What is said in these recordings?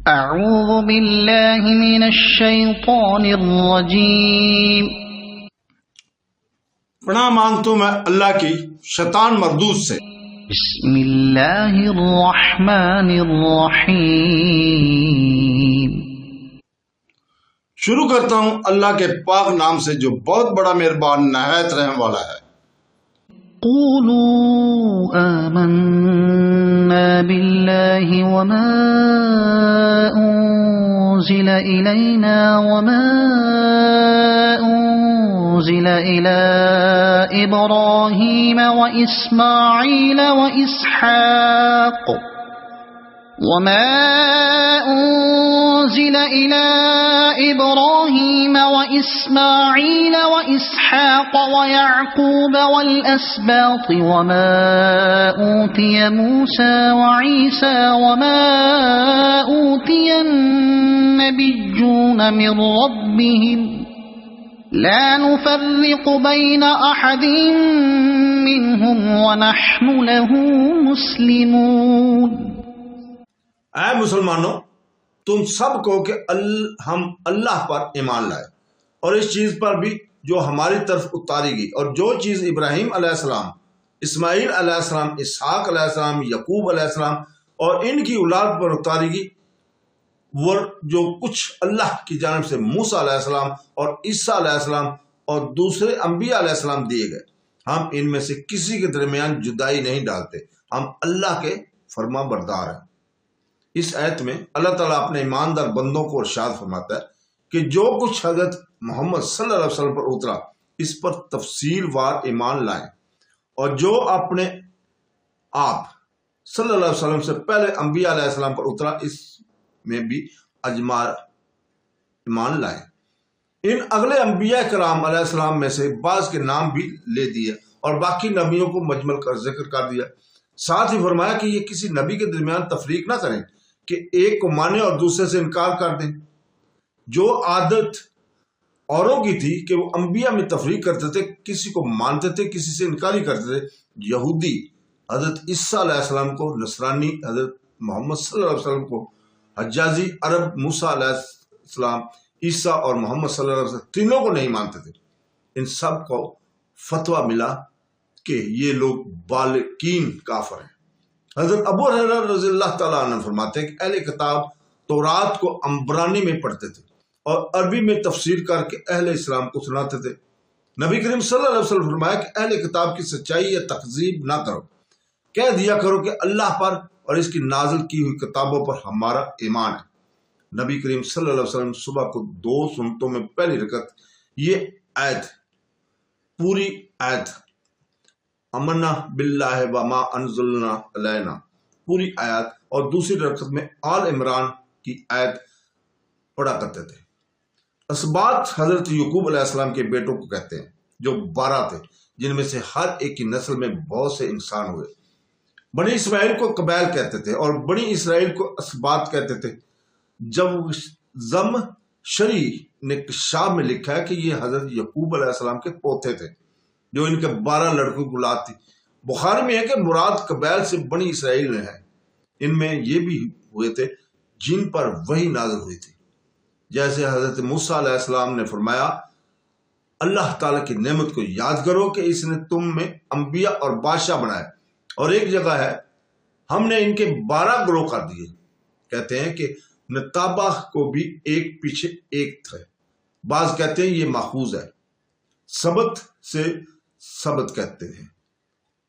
اعوذ باللہ من الشیطان الرجیم۔ پناہ مانگتا ہوں میں اللہ کی شیطان مردود سے۔ بسم اللہ الرحمن الرحیم۔ شروع کرتا ہوں اللہ کے پاک نام سے جو بہت بڑا مہربان نہایت رحم والا ہے۔ قولوا آمنا باللہ وما انزل الینا وما انزل الى ابراہیم واسماعیل واسحاق وما أنزل إلى إبراهيم وإسماعيل وإسحاق ويعقوب والأسباط وما أوتي موسى وعيسى وما أوتي النبيون من ربهم لا نفرق بين أحد منهم ونحن له مسلمون۔ اے مسلمانوں، تم سب کو کہ ہم اللہ پر ایمان لائے اور اس چیز پر بھی جو ہماری طرف اتاری گئی، اور جو چیز ابراہیم علیہ السلام، اسماعیل علیہ السلام، اسحاق علیہ السلام، یعقوب علیہ السلام اور ان کی اولاد پر اتاری گئی، وہ جو کچھ اللہ کی جانب سے موسیٰ علیہ السلام اور عیسیٰ علیہ السلام اور دوسرے انبیاء علیہ السلام دیے گئے، ہم ان میں سے کسی کے درمیان جدائی نہیں ڈالتے، ہم اللہ کے فرما بردار ہیں۔ اس آیت میں اللہ تعالیٰ اپنے ایماندار بندوں کو ارشاد فرماتا ہے کہ جو کچھ حضرت محمد صلی اللہ علیہ وسلم پر اترا اس پر تفصیل وار ایمان لائیں، اور جو اپنے آپ صلی اللہ علیہ وسلم سے پہلے انبیاء علیہ السلام پر اترا اس میں بھی اجماع ایمان لائیں۔ ان اگلے انبیاء کرام علیہ السلام میں سے بعض کے نام بھی لے دیے اور باقی نبیوں کو مجمل کر ذکر کر دیا۔ ساتھ ہی فرمایا کہ یہ کسی نبی کے درمیان تفریق نہ کریں کہ ایک کو مانے اور دوسرے سے انکار کر دیں۔ جو عادت اوروں کی تھی کہ وہ انبیاء میں تفریق کرتے تھے، کسی کو مانتے تھے، کسی سے انکاری کرتے تھے۔ یہودی حضرت عیسیٰ علیہ السلام کو، نصرانی حضرت محمد صلی اللہ علیہ وسلم کو، حجازی عرب موسیٰ علیہ السلام، عیسیٰ اور محمد صلی اللہ علیہ وسلم تینوں کو نہیں مانتے تھے۔ ان سب کو فتویٰ ملا کہ یہ لوگ بالکین کافر ہیں۔ حضرت ابو ہریرہ رضی اللہ تعالیٰ عنہ فرماتے ہیں کہ اہل کتاب تورات کو عبرانی میں پڑھتے تھے اور عربی میں تفسیر کر کے اہل اسلام کو سناتے تھے۔ نبی کریم صلی اللہ علیہ وسلم فرمایا کہ اہل کتاب کی سچائی یا تکذیب نہ کرو، کہہ دیا کرو کہ اللہ پر اور اس کی نازل کی ہوئی کتابوں پر ہمارا ایمان ہے۔ نبی کریم صلی اللہ علیہ وسلم صبح کو 2 سنتوں میں پہلی رکعت یہ آیت، پوری آیت امنا باللہ وما انزلنا علینا، پوری آیت، اور دوسری رکعت میں آل عمران کی آیت پڑھا کرتے تھے۔ اسباط حضرت یعقوب علیہ السلام کے بیٹوں کو کہتے ہیں، جو 12 تھے، جن میں سے ہر ایک کی نسل میں بہت سے انسان ہوئے۔ بنی اسرائیل کو قبائل کہتے تھے اور بنی اسرائیل کو اسباط کہتے تھے۔ جب زم شری نے کشاف میں لکھا ہے کہ یہ حضرت یعقوب علیہ السلام کے پوتے تھے، جو ان کے 12 لڑکوں کی اولاد تھی۔ بخاری میں ہے کہ مراد قبائل سے بنی اسرائیل میں ہے، ان میں یہ بھی ہوئے تھے جن پر وحی نازل ہوئی تھی، جیسے حضرت موسیٰ علیہ السلام نے فرمایا اللہ تعالیٰ کی نعمت کو یاد کرو کہ اس نے تم میں انبیاء اور بادشاہ بنائے، اور ایک جگہ ہے ہم نے ان کے 12 گروہ کر دیے۔ کہتے ہیں کہ نتابہ کو بھی ایک پیچھے ایک تھے۔ بعض کہتے ہیں یہ ماخوذ ہے، سبت سے سبت کہتے ہیں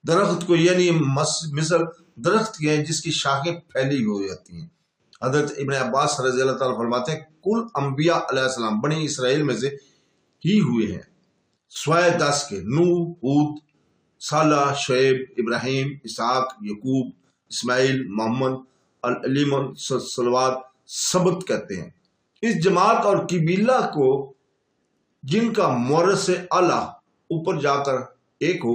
درخت کو، یعنی مثل درخت کی ہے جس کی شاخیں پھیلی ہوئی ہوتی ہیں۔ حضرت ابن عباس رضی اللہ تعالیٰ فرماتے ہیں کل انبیاء علیہ السلام بنی اسرائیل میں سے ہی ہوئے ہیں، سوائے 10 کے، نوح، ہود، صالح، شعیب، ابراہیم، اسحاق، یعقوب، اسماعیل، محمد، العلیم، صلوات سبت کہتے ہیں۔ اس جماعت اور قبیلہ کو جن کا مورث اعلیٰ اوپر جا کر ایک ہو،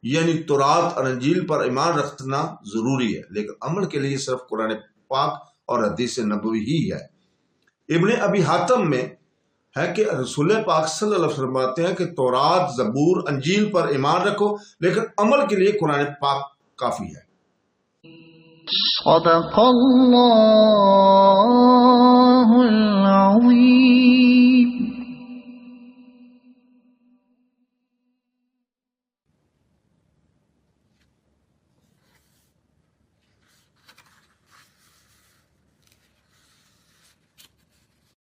یعنی تورات اور انجیل پر ایمان رکھنا ضروری ہے، لیکن عمل کے لیے صرف قرآن پاک اور حدیث نبوی ہی ہے۔ ابن ابی حاتم میں ہے کہ رسول پاک صلی اللہ علیہ وسلم فرماتے ہیں کہ تورات، زبور، انجیل پر ایمان رکھو، لیکن عمل کے لیے قرآن پاک کافی ہے۔ صدق اللہ